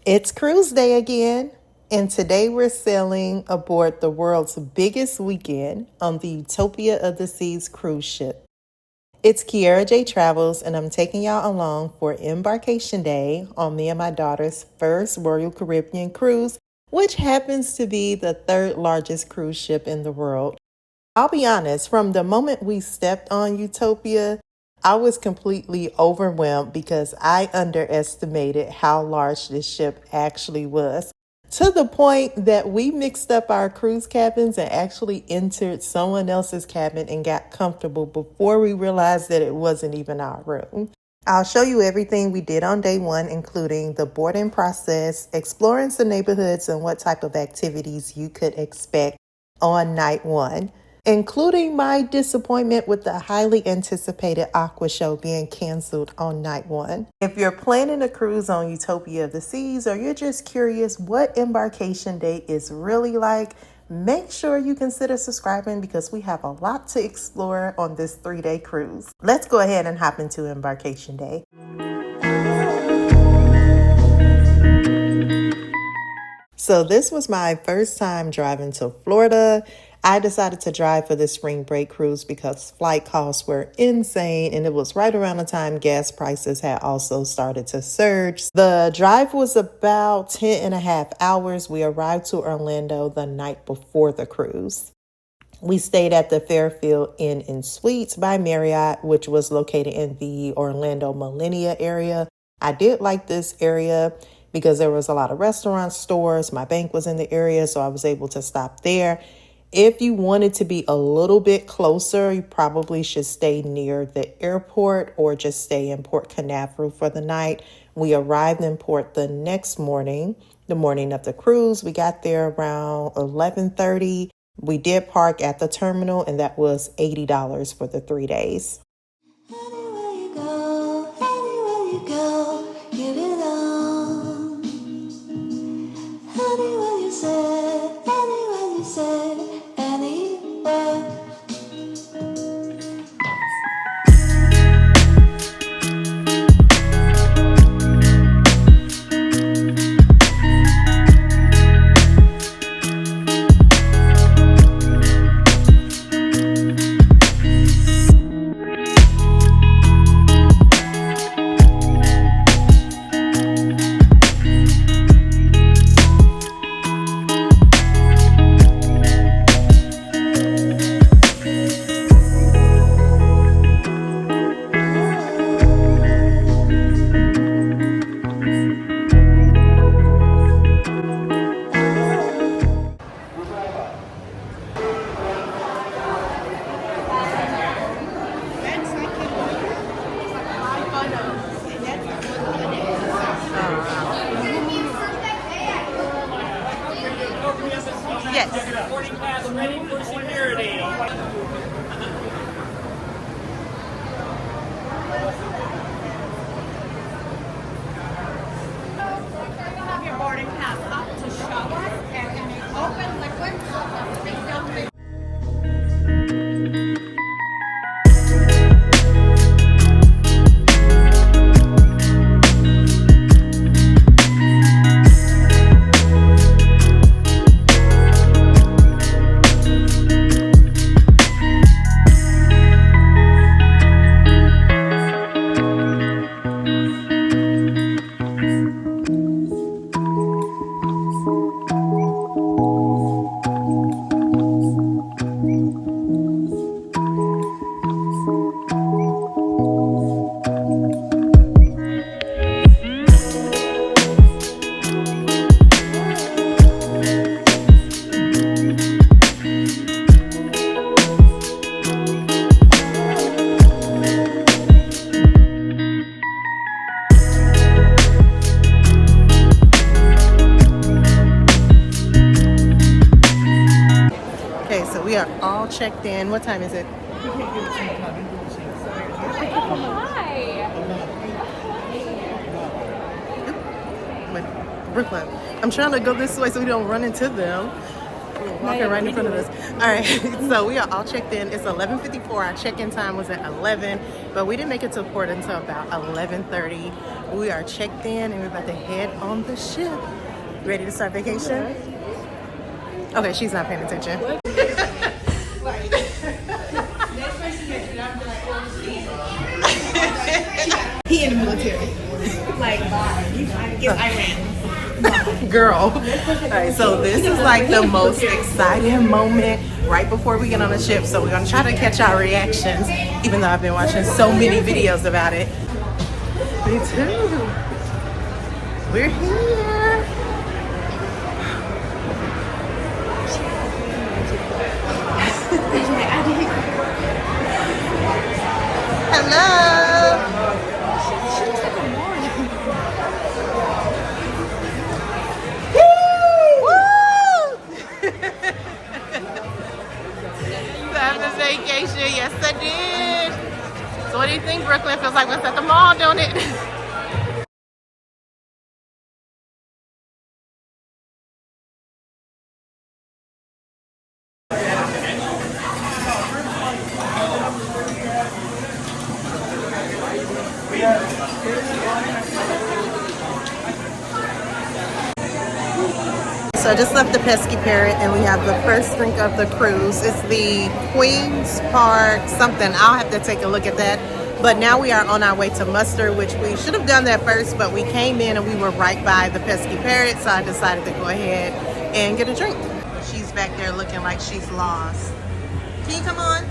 It's cruise day again, and today we're sailing aboard the world's biggest weekend on the Utopia of the Seas cruise ship. It's KeairaJay Travels, and I'm taking y'all along for Embarkation Day on me and my daughter's first Royal Caribbean cruise, which happens to be the third largest cruise ship in the world. I'll be honest, from the moment we stepped on Utopia, I was completely overwhelmed because I underestimated how large this ship actually was. To the point that we mixed up our cruise cabins and actually entered someone else's cabin and got comfortable before we realized that it wasn't even our room. I'll show you everything we did on day one, including the boarding process, exploring some neighborhoods, and what type of activities you could expect on night one, including my disappointment with the highly anticipated aqua show being canceled on night one. If you're planning a cruise on Utopia of the Seas, or you're just curious what Embarkation Day is really like, make sure you consider subscribing because we have a lot to explore on this 3-day cruise. Let's go ahead and hop into Embarkation Day. So this was my first time driving to Florida. I decided to drive for the spring break cruise because flight costs were insane, and it was right around the time gas prices had also started to surge. The drive was about 10 and a half hours. We arrived to Orlando the night before the cruise. We stayed at the Fairfield Inn and Suites by Marriott, which was located in the Orlando Millenia area. I did like this area because there was a lot of restaurants, stores. My bank was in the area, so I was able to stop there. If you wanted to be a little bit closer, you probably should stay near the airport or just stay in Port Canaveral for the night. We arrived in port the next morning, the morning of the cruise. We got there around 11:30. We did park at the terminal, and that was $80 for the 3 days. Anywhere you go, give it on. Anywhere you say, anywhere. Boarding pass ready for security. Have your boarding pass up to show us and any open liquid so that they don't make. We are all checked in. What time is it? Brooklyn. I'm trying to go this way so we don't run into them. Walking right in front of us. All right, so we are all checked in. It's 11:54. Our check-in time was at 11. But we didn't make it to port until about 11:30. We are checked in and we're about to head on the ship. Ready to start vacation? Okay, she's not paying attention. He in the military. Like, it's Iran. Girl. Alright, so this is like the most exciting moment right before we get on the ship. So we're gonna try to catch our reactions, even though I've been watching so many videos about it. Me too. We're here. Hello. Vacation, yes I did. So what do you think, Brooklyn? Feels like we're at the mall, don't it? So I just left the Pesky Parrot and we have the first drink of the cruise. It's the Queen's Park something. I'll have to take a look at that. But now we are on our way to Muster, which we should have done that first, but we came in and we were right by the Pesky Parrot, so I decided to go ahead and get a drink. She's back there looking like she's lost. Can you come on?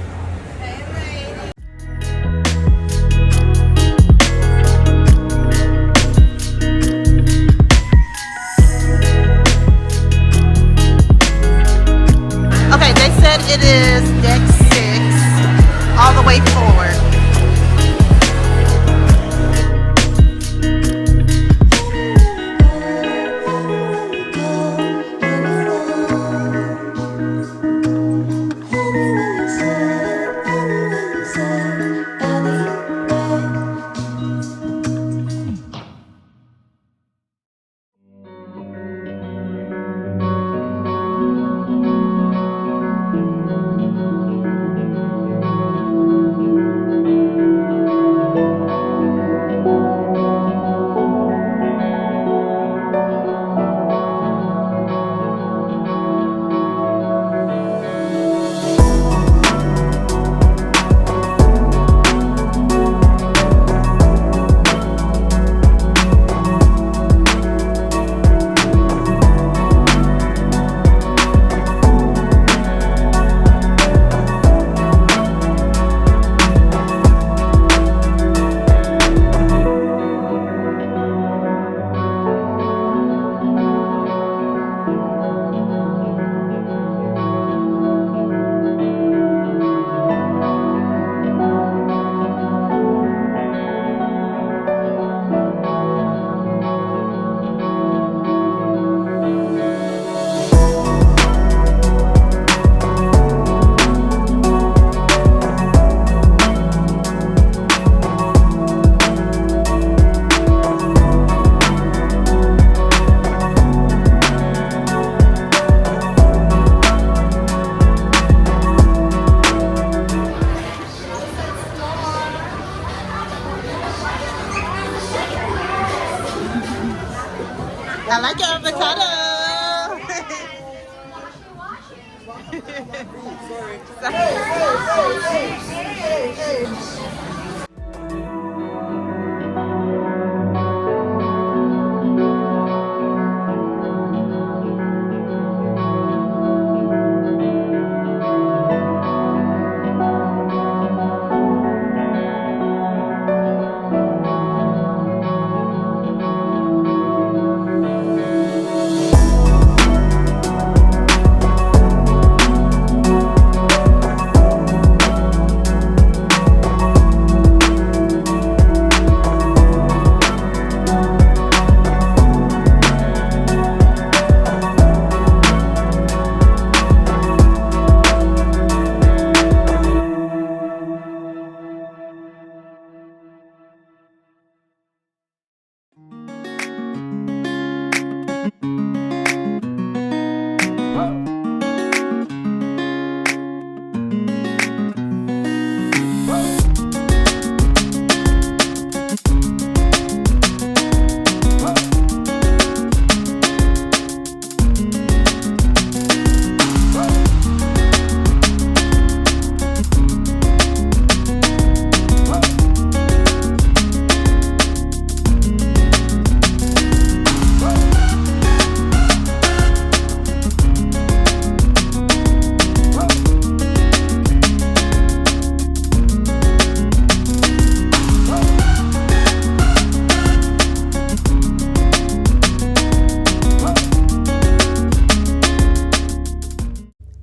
Okay, they said it is deck 6, all the way forward. I like your avocado.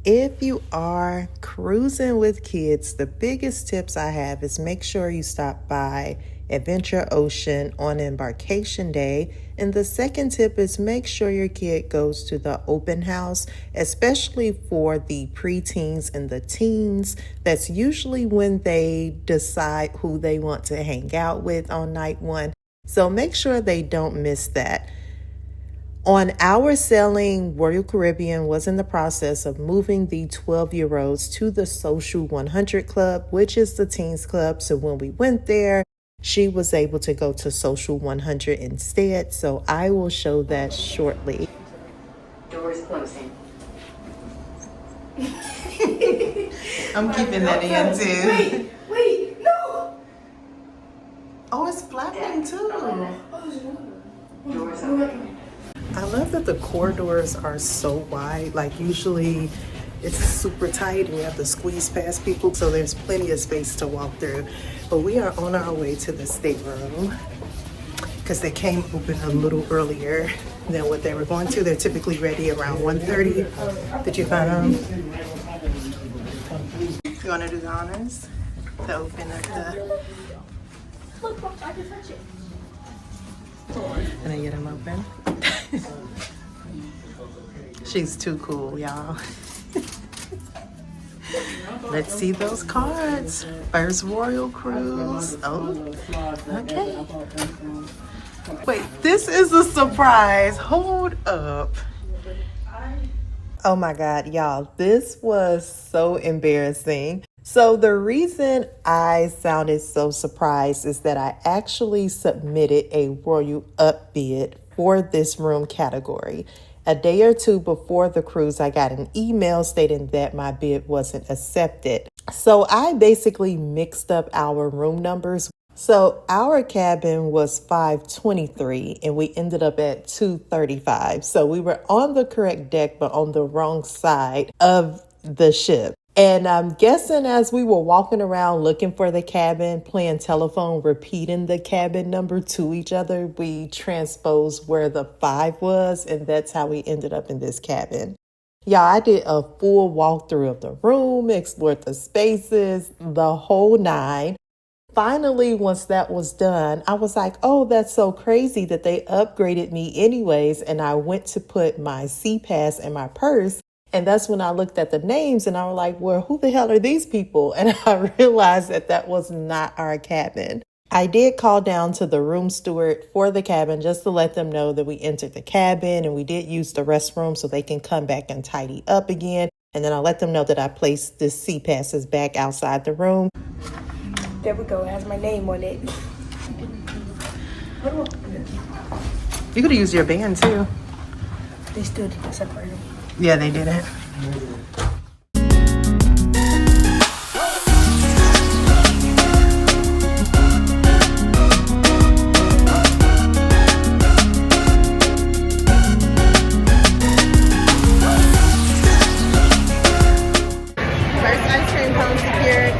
If you are cruising with kids, the biggest tips I have is make sure you stop by Adventure Ocean on Embarkation Day. And the second tip is make sure your kid goes to the open house, especially for the preteens and the teens. That's usually when they decide who they want to hang out with on night one. So make sure they don't miss that. On our sailing, Royal Caribbean was in the process of moving the 12-year-olds to the Social 100 Club, which is the teens club. So when we went there, she was able to go to Social 100 instead. So I will show that shortly. Doors closing. I'm keeping that in too. Wait, no! Oh, it's flapping too. Doors open. I love that the corridors are so wide. Like usually it's super tight and you have to squeeze past people, so there's plenty of space to walk through. But we are on our way to the stateroom because they came open a little earlier than what they were going to. They're typically ready around 1:30. Did you find them? You want to do the honors to open up the... Look, I can touch it. Can I get them open? She's too cool, y'all. Let's see those cards. First Royal Cruise. Oh, okay. Wait, this is a surprise. Hold up. Oh my God, y'all. This was so embarrassing. So the reason I sounded so surprised is that I actually submitted a Royal Up bid for this room category. A day or two before the cruise, I got an email stating that my bid wasn't accepted. So I basically mixed up our room numbers. So our cabin was 523 and we ended up at 235. So we were on the correct deck, but on the wrong side of the ship. And I'm guessing as we were walking around looking for the cabin, playing telephone, repeating the cabin number to each other, we transposed where the 5 was, and that's how we ended up in this cabin. Yeah, I did a full walkthrough of the room, explored the spaces, the whole 9. Finally, once that was done, I was like, oh, that's so crazy that they upgraded me anyways. And I went to put my sea pass in my purse. And that's when I looked at the names and I was like, well, who the hell are these people? And I realized that that was not our cabin. I did call down to the room steward for the cabin just to let them know that we entered the cabin and we did use the restroom so they can come back and tidy up again. And then I let them know that I placed the sea passes back outside the room. There we go. It has my name on it. You could have used your band too. They still didn't separate them. Yeah, they didn't. First ice cream cone secured.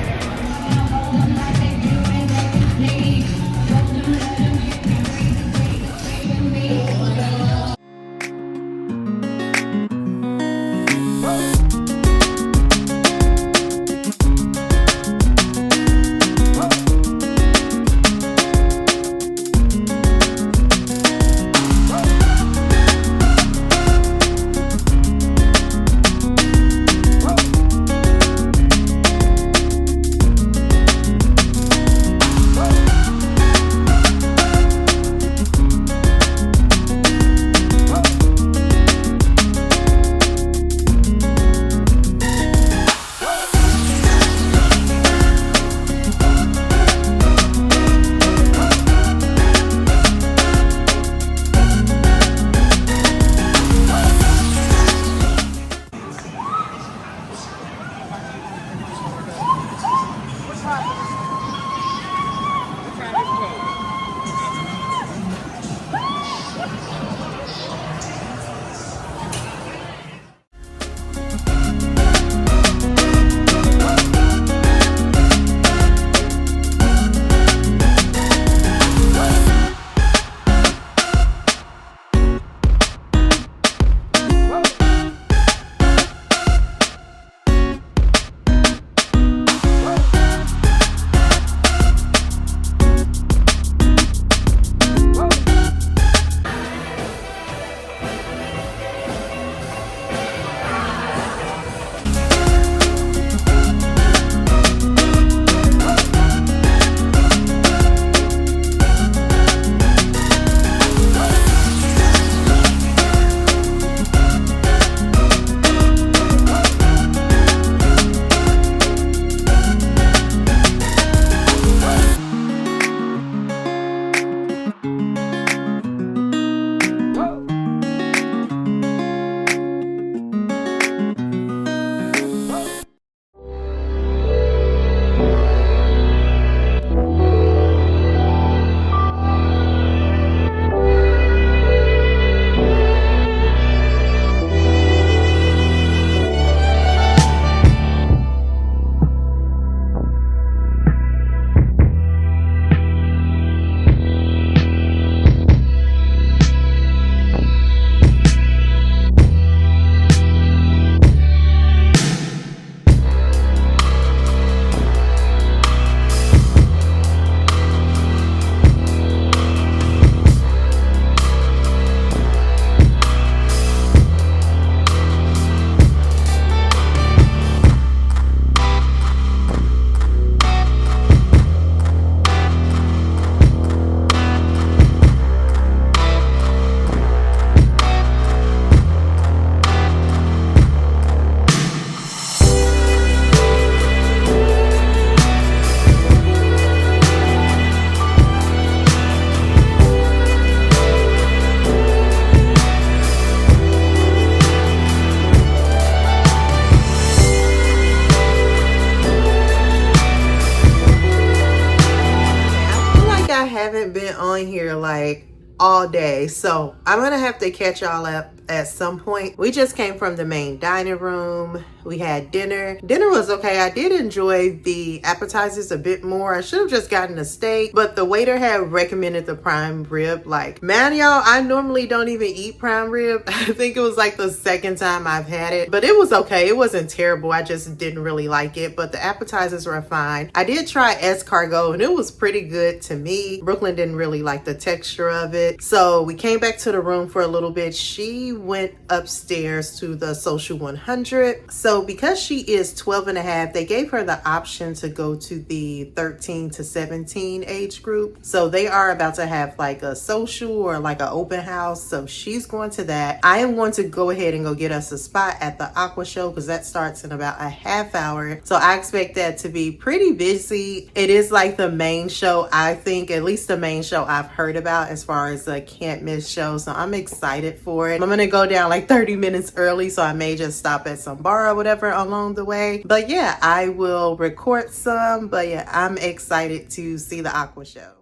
all day. So I'm gonna have to catch y'all up at some point. We just came from the main dining room. We had dinner. Dinner was okay. I did enjoy the appetizers a bit more. I should have just gotten a steak, but the waiter had recommended the prime rib. Like, man, y'all, I normally don't even eat prime rib. I think it was like the second time I've had it, but it was okay. It wasn't terrible. I just didn't really like it, but the appetizers were fine. I did try escargot and it was pretty good to me. Brooklyn didn't really like the texture of it. So we came back to the room for a little bit. She went upstairs to the social 100. So because she is 12 and a half, they gave her the option to go to the 13 to 17 age group. So they are about to have like a social or like an open house. So she's going to that. I am going to go ahead and go get us a spot at the Aqua Show because that starts in about a half hour. So I expect that to be pretty busy. It is like the main show, I think, at least the main show I've heard about as far as a can't miss show. So I'm excited for it. I'm gonna go down like 30 minutes early, so I may just stop at some bar or whatever along the way. But yeah, I will record some. But yeah, I'm excited to see the Aqua Show.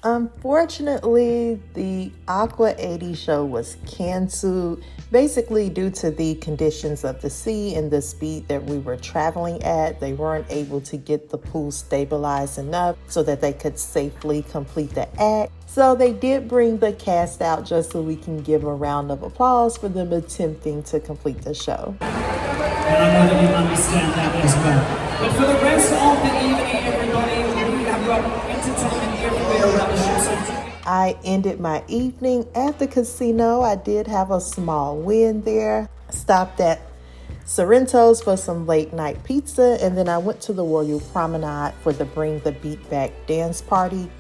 Unfortunately, the Aqua 80 show was canceled, basically due to the conditions of the sea and the speed that we were traveling at. They weren't able to get the pool stabilized enough so that they could safely complete the act. So they did bring the cast out just so we can give a round of applause for them attempting to complete the show. And I know that you understand that as well. But for the rest of the evening, everybody, we have got entertainment everywhere around the ship. I ended my evening at the casino. I did have a small win there. Stopped at Sorrento's for some late night pizza, and then I went to the Royal Promenade for the Bring the Beat Back dance party.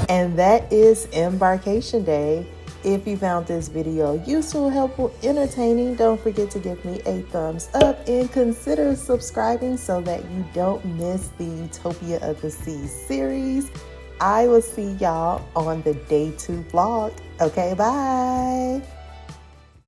And that is Embarkation Day. If you found this video useful, helpful, entertaining, don't forget to give me a thumbs up and consider subscribing so that you don't miss the Utopia of the Seas series. I will see y'all on the day 2 vlog. Okay, bye.